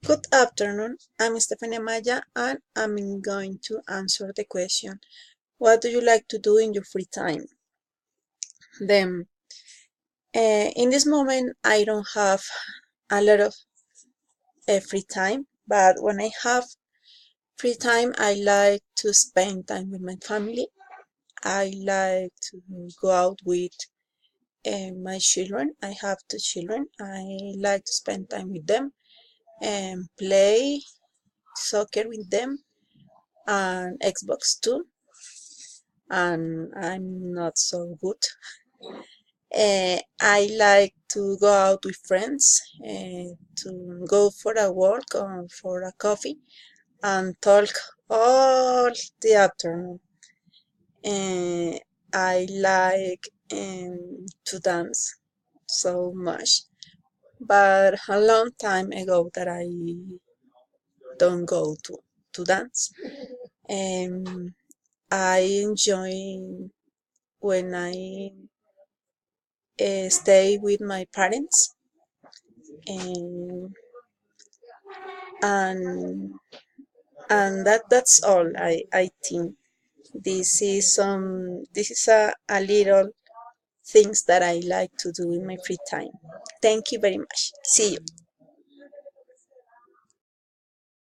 Good afternoon. I'm Stephanie Maya and I'm going to answer the question, what do you like to do in your free time? Then, in this moment, I don't have a lot of free time, but when I have free time, I like to spend time with my family. I like to go out with my children. I have two children. I like to spend time with them and play soccer with them and Xbox too. And I'm not so good. I like to go out with friends, to go for a walk or for a coffee and talk all the afternoon. Uh, I like to dance so much, but a long time ago that I don't go to dance. Um, I enjoy when I stay with my parents, and and that's all. I think this is a little things that I like to do in my free time. Thank you very much. See you.